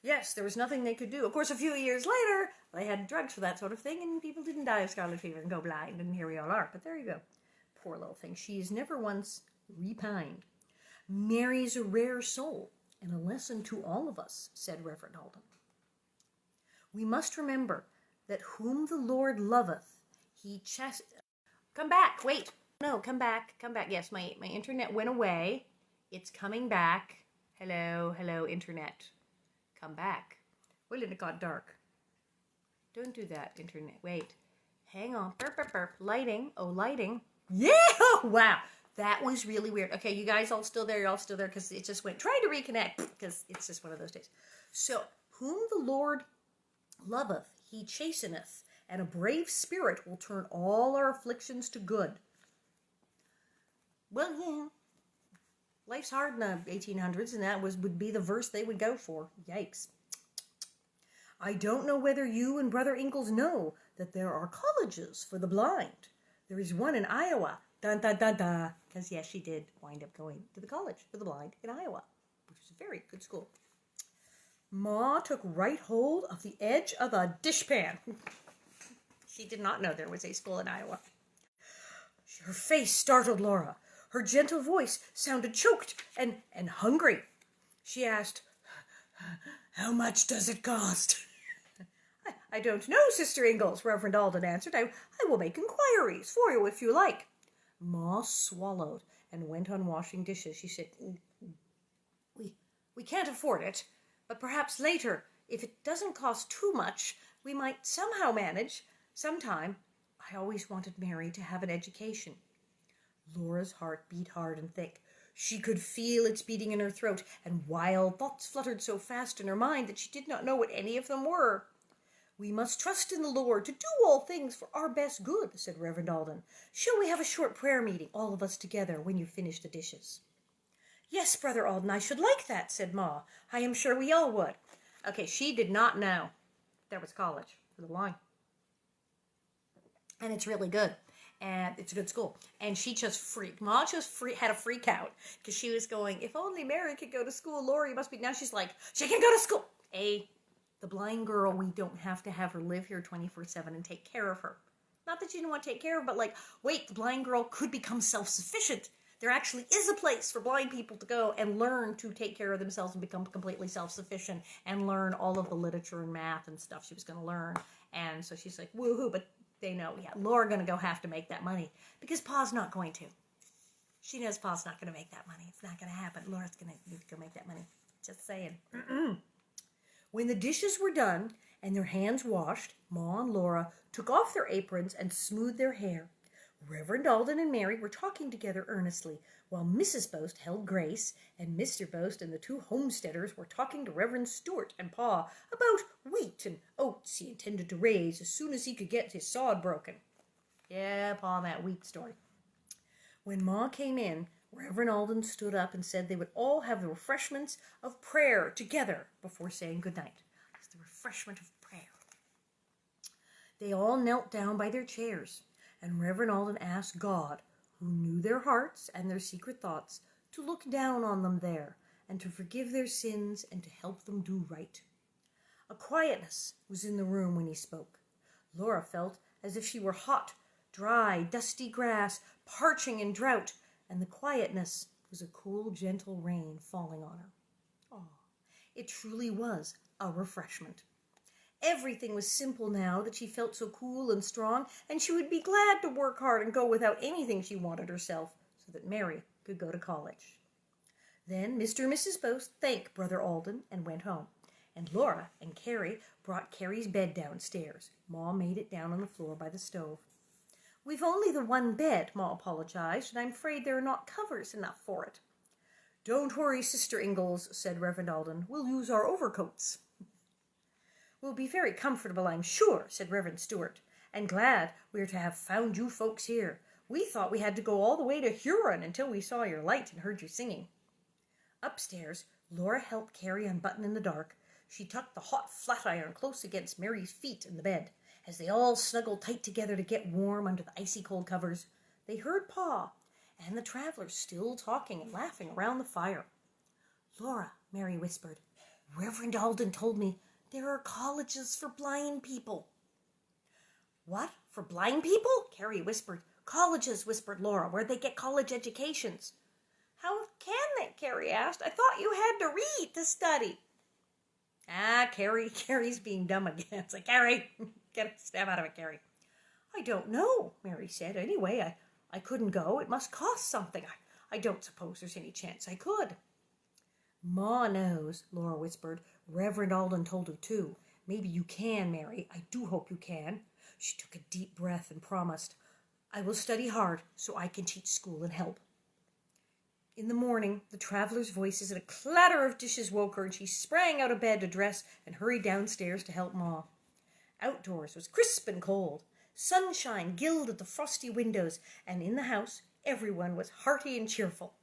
Yes, there was nothing they could do. Of course, a few years later, they had drugs for that sort of thing, and people didn't die of scarlet fever and go blind, and here we all are. But there you go. Poor little thing. She's never once repined. Mary's a rare soul, and a lesson to all of us, said Reverend Alden. We must remember that whom the Lord loveth, he Come back, wait. No, come back. Yes, my internet went away. It's coming back. Hello, internet. Come back. Well, it got dark. Don't do that, internet. Wait. Hang on. Burp. Lighting. Oh, lighting. Yeah! Wow. That was really weird. Okay, you guys all still there? You're all still there? Because it just went, trying to reconnect, because it's just one of those days. So, whom the Lord loveth, he chasteneth, and a brave spirit will turn all our afflictions to good. Well, yeah. Life's hard in the 1800s, and that would be the verse they would go for. Yikes. I don't know whether you and Brother Ingalls know that there are colleges for the blind. There is one in Iowa. Dun, dun, dun, dun. Because, yes, she did wind up going to the college for the blind in Iowa, which is a very good school. Ma took right hold of the edge of the dishpan. She did not know there was a school in Iowa. Her face startled Laura. Her gentle voice sounded choked and hungry. She asked, "How much does it cost?" I don't know, Sister Ingalls, Reverend Alden answered. I will make inquiries for you if you like. Ma swallowed and went on washing dishes. She said, We can't afford it, but perhaps later, if it doesn't cost too much, we might somehow manage. Sometime. I always wanted Mary to have an education. Laura's heart beat hard and thick. She could feel its beating in her throat, and wild thoughts fluttered so fast in her mind that she did not know what any of them were. We must trust in the Lord to do all things for our best good, said Reverend Alden. Shall we have a short prayer meeting, all of us together, when you finish the dishes? Yes, Brother Alden, I should like that, said Ma. I am sure we all would. Okay, she did not know there was college for the blind. And it's really good. And it's a good school. And she just freaked. Ma just had a freak out. Because she was going, if only Mary could go to school, Laura, you must be... Now she's like, she can go to school. The blind girl, we don't have to have her live here 24/7 and take care of her. Not that she didn't want to take care of her, but wait, the blind girl could become self-sufficient. There actually is a place for blind people to go and learn to take care of themselves and become completely self-sufficient and learn all of the literature and math and stuff she was going to learn. And so she's like, woohoo, but they know, Laura's going to have to make that money because Pa's not going to. She knows Pa's not going to make that money. It's not going to happen. Laura's going to need to go make that money. Just saying. When the dishes were done and their hands washed, Ma and Laura took off their aprons and smoothed their hair. Reverend Alden and Mary were talking together earnestly, while Mrs. Bose held Grace, and Mr. Bose and the two homesteaders were talking to Reverend Stewart and Pa about wheat and oats he intended to raise as soon as he could get his sod broken. Yeah, Pa, that wheat story. When Ma came in, Reverend Alden stood up and said they would all have the refreshments of prayer together before saying good night. It's the refreshment of prayer. They all knelt down by their chairs, and Reverend Alden asked God, who knew their hearts and their secret thoughts, to look down on them there and to forgive their sins and to help them do right. A quietness was in the room when he spoke. Laura felt as if she were hot, dry, dusty grass, parching in drought, and the quietness was a cool, gentle rain falling on her. Oh, it truly was a refreshment. Everything was simple now that she felt so cool and strong, and she would be glad to work hard and go without anything she wanted herself, so that Mary could go to college. Then Mr. and Mrs. Bose thanked Brother Alden and went home, and Laura and Carrie brought Carrie's bed downstairs. Ma made it down on the floor by the stove. "We've only the one bed," Ma apologized, "and I'm afraid there are not covers enough for it." "Don't worry, Sister Ingalls," said Reverend Alden. "We'll use our overcoats." "We'll be very comfortable, I'm sure," said Reverend Stewart, "and glad we're to have found you folks here. We thought we had to go all the way to Huron until we saw your light and heard you singing." Upstairs, Laura helped Carrie unbutton in the dark. She tucked the hot flatiron close against Mary's feet in the bed. As they all snuggled tight together to get warm under the icy cold covers, they heard Pa and the travelers still talking and laughing around the fire. "Laura," Mary whispered, "Reverend Alden told me there are colleges for blind people." "What, for blind people?" Carrie whispered. "Colleges," whispered Laura, "where they get college educations." "How can they?" Carrie asked. "I thought you had to read to study." Carrie's being dumb again. It's like, "Carrie, get a stab out of it, Carrie." "I don't know," Mary said. "Anyway, I couldn't go. It must cost something. I don't suppose there's any chance I could." "Ma knows," Laura whispered. "Reverend Alden told her too. Maybe you can, Mary. I do hope you can." She took a deep breath and promised, "I will study hard so I can teach school and help." In the morning, the travelers' voices and a clatter of dishes woke her, and she sprang out of bed to dress and hurried downstairs to help Ma. Outdoors was crisp and cold. Sunshine gilded the frosty windows, and in the house everyone was hearty and cheerful.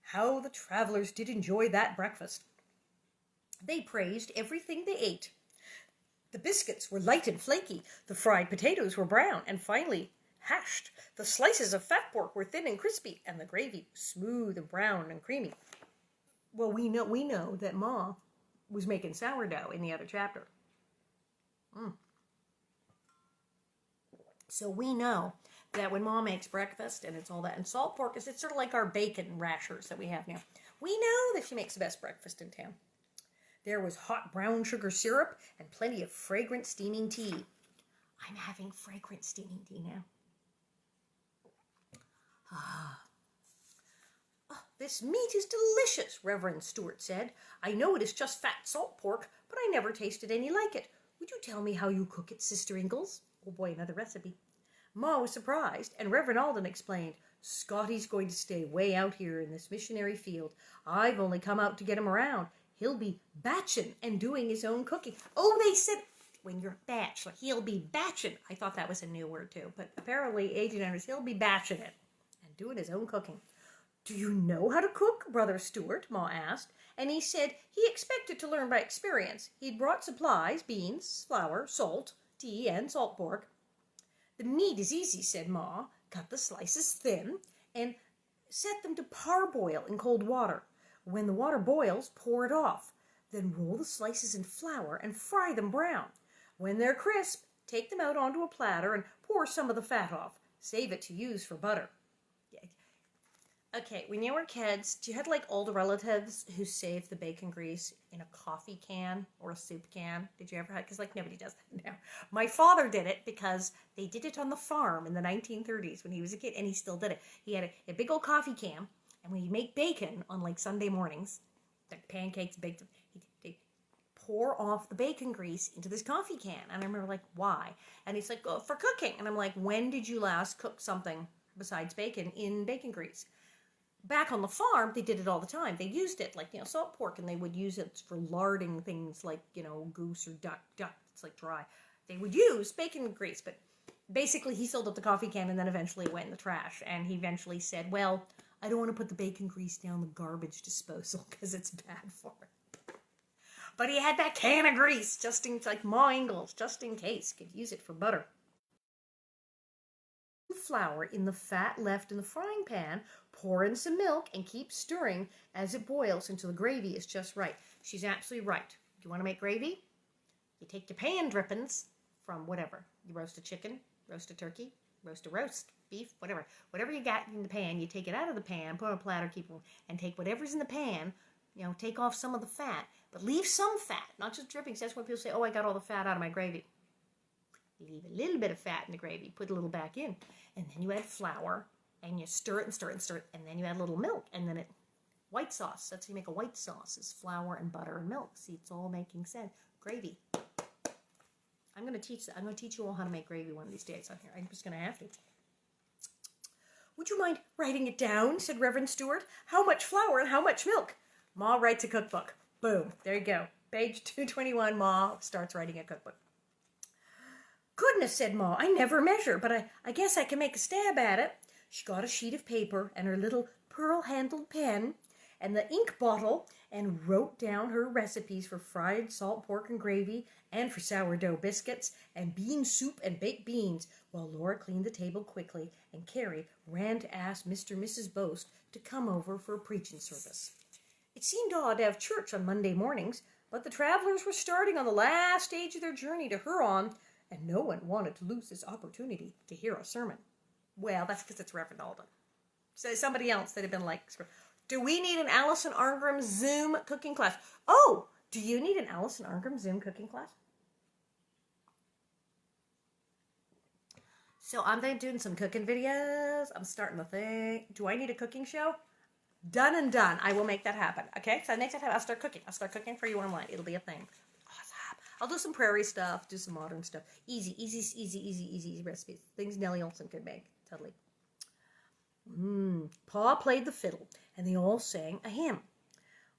How the travelers did enjoy that breakfast! They praised everything they ate. The biscuits were light and flaky, the fried potatoes were brown and finely hashed, the slices of fat pork were thin and crispy, and the gravy was smooth and brown and creamy. Well, we know that Ma was making sourdough in the other chapter. So we know that when Ma makes breakfast and it's all that, and salt pork it's sort of like our bacon rashers that we have now. We know that she makes the best breakfast in town. There was hot brown sugar syrup and plenty of fragrant steaming tea. I'm having fragrant steaming tea now. "This meat is delicious," Reverend Stewart said. "I know it is just fat salt pork, but I never tasted any like it. Would you tell me how you cook it, Sister Ingalls?" Oh boy, another recipe. Ma was surprised, and Reverend Alden explained, "Scotty's going to stay way out here in this missionary field. I've only come out to get him around. He'll be batchin' and doing his own cooking." Oh, they said when you're bachelor, he'll be batchin'. I thought that was a new word too, but apparently 89ers, he'll be batchin' it and doing his own cooking. "Do you know how to cook, Brother Stewart?" Ma asked, and he said he expected to learn by experience. He'd brought supplies, beans, flour, salt, tea, and salt pork. "The meat is easy," said Ma. "Cut the slices thin and set them to parboil in cold water. When the water boils, pour it off. Then roll the slices in flour and fry them brown. When they're crisp, take them out onto a platter and pour some of the fat off. Save it to use for butter." Okay, when you were kids, do you have like older relatives who saved the bacon grease in a coffee can or a soup can? Did you ever have? Because like nobody does that now. My father did it because they did it on the farm in the 1930s when he was a kid, and he still did it. He had a big old coffee can, and when he'd make bacon on like Sunday mornings, like pancakes, baked, he'd pour off the bacon grease into this coffee can. And I remember, like, why? And he's like, oh, for cooking. And I'm like, when did you last cook something besides bacon in bacon grease? Back on the farm, they did it all the time. They used it, like, salt pork, and they would use it for larding things like, goose or duck. It's like dry. They would use bacon grease, but basically he filled up the coffee can and then eventually it went in the trash. And he eventually said, well, I don't want to put the bacon grease down the garbage disposal because it's bad for it. But he had that can of grease, like Ma Ingalls, just in case. Could use it for butter. Flour in the fat left in the frying pan, pour in some milk, and keep stirring as it boils until the gravy is just right. She's absolutely right. You want to make gravy? You take your pan drippings from whatever. You roast a chicken, roast a turkey, roast a roast, beef, whatever. Whatever you got in the pan, you take it out of the pan, put it on a platter, and take whatever's in the pan, take off some of the fat, but leave some fat, not just drippings. That's why people say, oh, I got all the fat out of my gravy. Leave a little bit of fat in the gravy, put a little back in, and then you add flour, and you stir it and stir it and stir it, and then you add a little milk, and then white sauce. That's how you make a white sauce, is flour and butter and milk. See, it's all making sense. Gravy. I'm going to teach you all how to make gravy one of these days on here. I'm just going to have to. Would you mind writing it down, said Reverend Stewart. How much flour and how much milk? Ma writes a cookbook. Boom. There you go. Page 221, Ma starts writing a cookbook. Goodness, said Ma, I never measure, but I guess I can make a stab at it. She got a sheet of paper and her little pearl-handled pen and the ink bottle and wrote down her recipes for fried salt pork and gravy and for sourdough biscuits and bean soup and baked beans, while Laura cleaned the table quickly and Carrie ran to ask Mr. and Mrs. Bose to come over for a preaching service. It seemed odd to have church on Monday mornings, but the travelers were starting on the last stage of their journey to Huron, and no one wanted to lose this opportunity to hear a sermon. Well, that's because it's Reverend Alden. So somebody else that had been like, do we need an Alison Arngrim Zoom cooking class? Oh, do you need an Alison Arngrim Zoom cooking class? So I'm doing some cooking videos. I'm starting the thing. Do I need a cooking show? Done and done. I will make that happen. Okay, so next time I'll start cooking. I'll start cooking for you online. It'll be a thing. Awesome. I'll do some prairie stuff, do some modern stuff. Easy recipes. Things Nellie Oleson could make. Totally. Pa played the fiddle, and they all sang a hymn.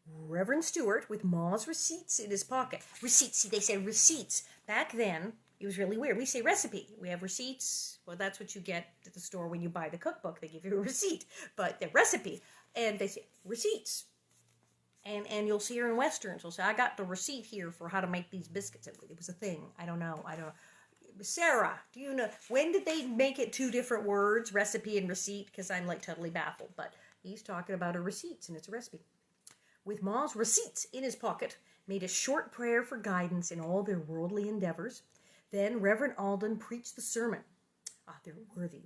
Reverend Stewart, with Ma's receipts in his pocket. Receipts, see, they say receipts. Back then, it was really weird. We say recipe. We have receipts. Well, that's what you get at the store when you buy the cookbook. They give you a receipt. But the recipe, and they say receipts. And you'll see her in Westerns. They'll say, I got the receipt here for how to make these biscuits. It was a thing. I don't know. Sarah, do you know, when did they make it two different words, recipe and receipt? Because I'm like totally baffled. But he's talking about her receipts, and it's a recipe. With Ma's receipts in his pocket, made a short prayer for guidance in all their worldly endeavors. Then Reverend Alden preached the sermon. They're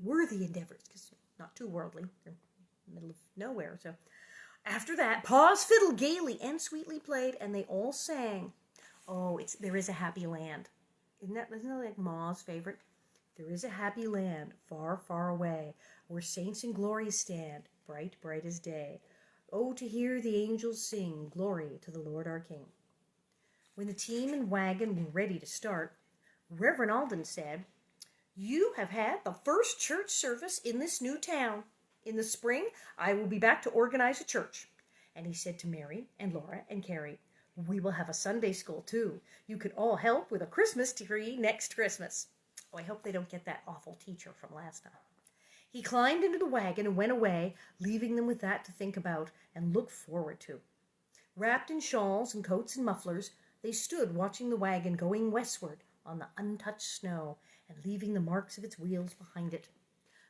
worthy endeavors, because not too worldly. They're in the middle of nowhere. So after that, Pa's fiddle gaily and sweetly played, and they all sang, oh, There is a Happy Land. Isn't that like Ma's favorite? There is a happy land, far, far away, where saints in glory stand, bright, bright as day. Oh, to hear the angels sing, glory to the Lord our King. When the team and wagon were ready to start, Reverend Alden said, you have had the first church service in this new town. In the spring, I will be back to organize a church. And he said to Mary and Laura and Carrie, we will have a Sunday school, too. You could all help with a Christmas tree next Christmas. Oh, I hope they don't get that awful teacher from last time. He climbed into the wagon and went away, leaving them with that to think about and look forward to. Wrapped in shawls and coats and mufflers, they stood watching the wagon going westward on the untouched snow and leaving the marks of its wheels behind it.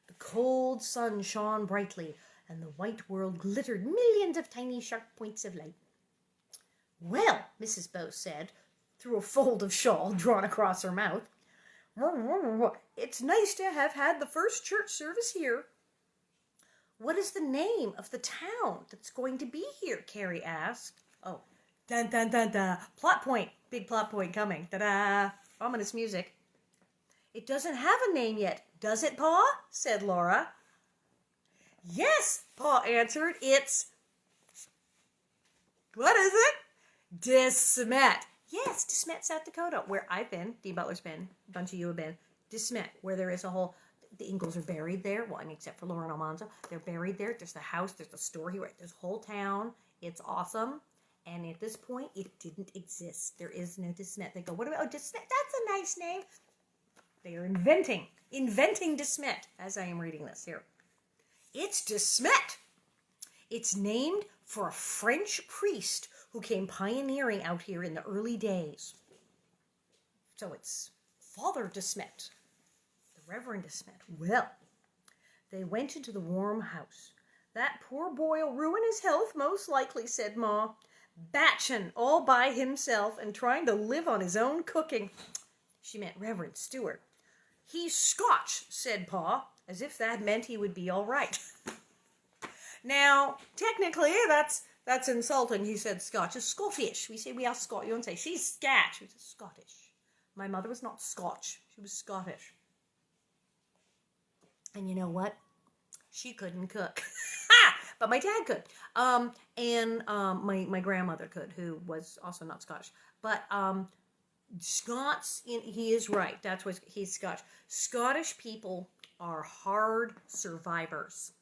The cold sun shone brightly, and the white world glittered millions of tiny sharp points of light. Well, Mrs. Bose said, through a fold of shawl drawn across her mouth, it's nice to have had the first church service here. What is the name of the town that's going to be here? Carrie asked. Oh, dun dun dun dun. Plot point. Big plot point coming. Ta-da. Ominous music. It doesn't have a name yet, does it, Pa? Said Laura. Yes, Pa answered. It's... What is it? De Smet. Yes, De Smet, South Dakota, where I've been, Dee Butler's been, a bunch of you have been. De Smet, where there is a whole, the Ingalls are buried there. Well, I mean, except for Lauren Almanza. They're buried there. There's the house, there's the store here, there's a whole town. It's awesome. And at this point, it didn't exist. There is no De Smet. They go, what about, oh, De Smet, that's a nice name. They are inventing De Smet as I am reading this here. It's De Smet. It's named for a French priest who came pioneering out here in the early days. So it's Father De Smet, the Reverend De Smet. Well, they went into the warm house. That poor boy'll ruin his health, most likely, said Ma. Batchin' all by himself and trying to live on his own cooking. She meant Reverend Stewart. He's Scotch, said Pa, as if that meant he would be all right. Now, technically, that's insulting. He said Scotch. It's Scottish. We say we are Scotch. You don't say, she's Scotch. She says Scottish. My mother was not Scotch. She was Scottish. And you know what? She couldn't cook. But my dad could. And my grandmother could, who was also not Scottish. But Scots, he is right. That's why he's Scotch. Scottish people are hard survivors.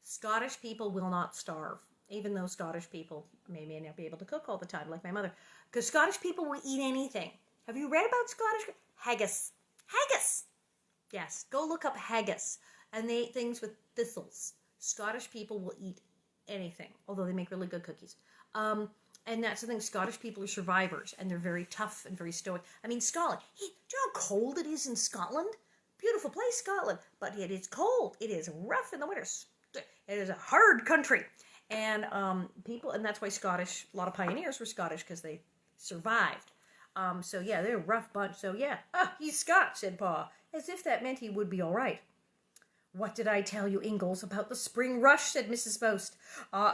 Scottish people will not starve, even though Scottish people may not be able to cook all the time, like my mother. Because Scottish people will eat anything. Have you read about Scottish? Haggis. Haggis! Yes, go look up haggis. And they eat things with thistles. Scottish people will eat anything, although they make really good cookies. And that's the thing, Scottish people are survivors, and they're very tough and very stoic. I mean, Scotland, do you know how cold it is in Scotland? Beautiful place, Scotland, but it is cold. It is rough in the winter. It is a hard country. And and that's why Scottish, a lot of pioneers were Scottish, because they survived. So yeah, they're a rough bunch. So yeah, he's Scotch, said Pa, as if that meant he would be all right. What did I tell you, Ingalls, about the spring rush, said Mrs. Bose.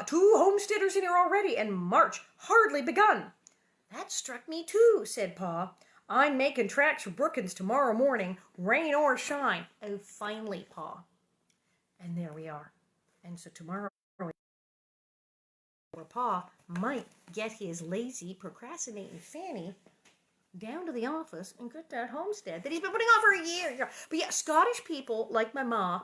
2 homesteaders in here already, and March hardly begun. That struck me too, said Pa. I'm making tracks for Brookins tomorrow morning, rain or shine. Oh, finally, Pa. And there we are. And so tomorrow, where Pa might get his lazy, procrastinating Fanny down to the office and get that homestead that he's been putting off for a year. But yeah, Scottish people, like my ma,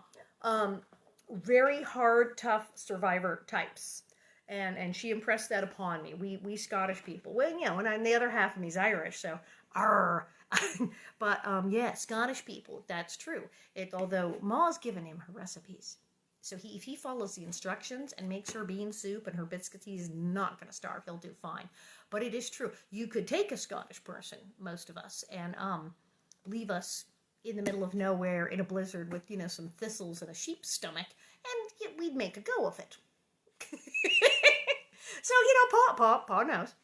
very hard, tough survivor types. And she impressed that upon me. We Scottish people. Well, you know, and I'm the other half of me's Irish, so arr. But yeah, Scottish people, that's true. Although Ma's given him her recipes. So if he follows the instructions and makes her bean soup and her biscuits, he's not going to starve. He'll do fine. But it is true. You could take a Scottish person, most of us, and leave us in the middle of nowhere in a blizzard with, you know, some thistles and a sheep's stomach, and we'd make a go of it. So, you know, Pa knows.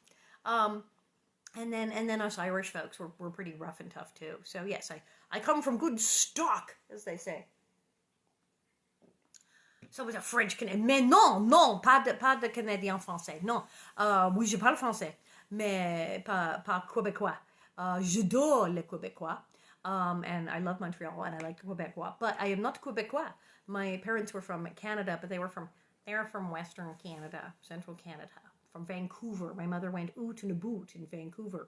And then us Irish folks, we're pretty rough and tough too. So yes, I come from good stock, as they say. Ça was a French Canadian. Mais non, pas de Canadien français. Non. Oui, je parle français, mais pas québécois. J'adore les Québécois. And I love Montreal and I like Québécois, but I am not Québécois. My parents were from Canada, but they were from Western Canada, Central Canada, from Vancouver. My mother went to Naboo in Vancouver.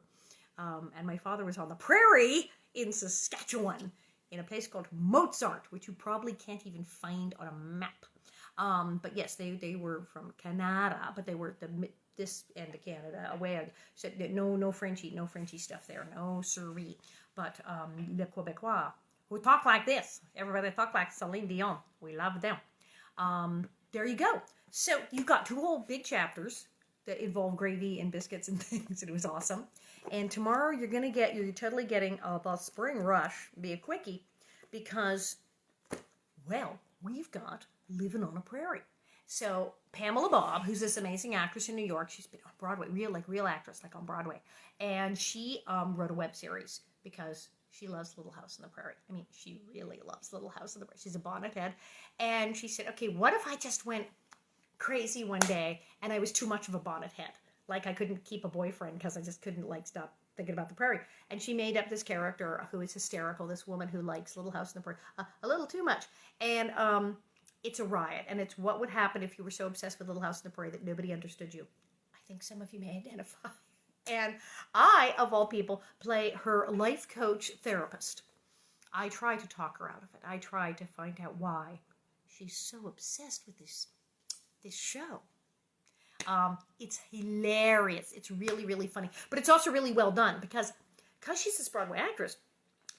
And my father was on the prairie in Saskatchewan, in a place called Mozart, which you probably can't even find on a map. But yes, they were from Canada, but they were this end of Canada, away. Said no Frenchy stuff there, no siree. But les Québécois, who talk like this, everybody talk like Celine Dion. We love them. There you go. So you've got 2 whole big chapters that involve gravy and biscuits and things, and it was awesome. And tomorrow you're totally getting the spring rush, be a quickie, because, well, we've got Living on a Prairie. So Pamela Bob, who's this amazing actress in New York, she's been on Broadway, real actress, like on Broadway, and she wrote a web series because she loves Little House on the Prairie. I mean, she really loves Little House on the Prairie. She's a bonnet head, and she said, okay, what if I just went crazy one day and I was too much of a bonnet head? Like I couldn't keep a boyfriend because I just couldn't stop thinking about the prairie. And she made up this character who is hysterical, this woman who likes Little House on the Prairie a little too much. And it's a riot. And it's what would happen if you were so obsessed with Little House on the Prairie that nobody understood you. I think some of you may identify. And I, of all people, play her life coach therapist. I try to talk her out of it. I try to find out why she's so obsessed with this show. It's hilarious. It's really, really funny. But it's also really well done because she's this Broadway actress.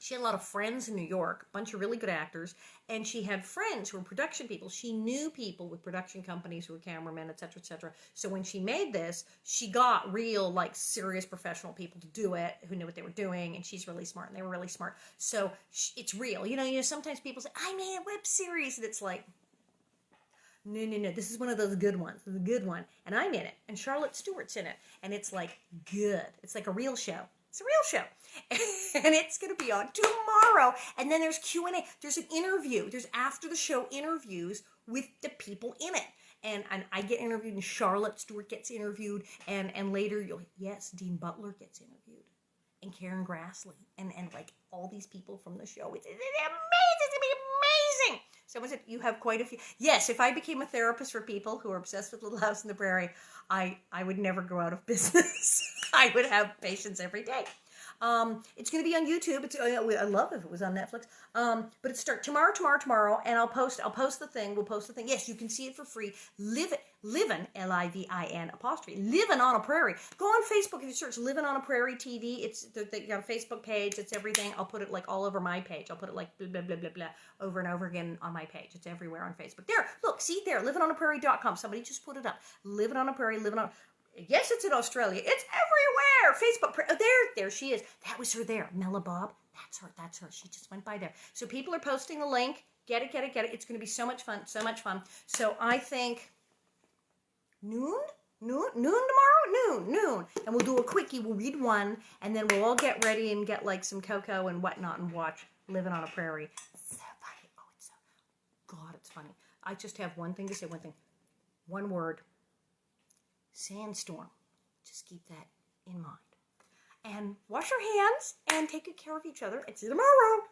She had a lot of friends in New York, a bunch of really good actors, and she had friends who were production people. She knew people with production companies who were cameramen, et cetera, et cetera. So when she made this, she got real, like, serious professional people to do it who knew what they were doing, and she's really smart, and they were really smart. So it's real. You know, sometimes people say, I made a web series, and it's like, no, this is one of those good ones. This is a good one. And I'm in it, and Charlotte Stewart's in it, and it's, like, good. It's like a real show. It's a real show. And it's going to be on tomorrow. And then there's Q&A. There's an interview. There's after the show interviews with the people in it. And I get interviewed, and Charlotte Stewart gets interviewed. And later, yes, Dean Butler gets interviewed. And Karen Grassley. And like all these people from the show. It's amazing. It's going to be amazing. Someone said, you have quite a few. Yes, if I became a therapist for people who are obsessed with Little House on the Prairie, I would never go out of business. I would have patients every day. It's going to be on YouTube. I love if it was on Netflix. But it starts tomorrow, and I'll post the thing. We'll post the thing. Yes, you can see it for free. Livin', Livin' apostrophe, Livin' on a Prairie. Go on Facebook if you search Livin' on a Prairie TV. They got a Facebook page. It's everything. I'll put it like all over my page. I'll put it like blah, blah, blah, blah, blah, over and over again on my page. It's everywhere on Facebook. There, look, see there, livinonaprairie.com. Somebody just put it up. Livin' on a Prairie, yes, it's in Australia. It's everywhere. Facebook. There she is. That was her there. Mela Bob. That's her. She just went by there. So people are posting the link. Get it. It's going to be so much fun. So I think noon tomorrow? Noon. And we'll do a quickie. We'll read one, and then we'll all get ready and get like some cocoa and whatnot and watch Living on a Prairie. It's so funny. God, it's funny. I just have one thing to say. One word. Sandstorm. Just keep that in mind. And wash your hands and take good care of each other. And see you tomorrow.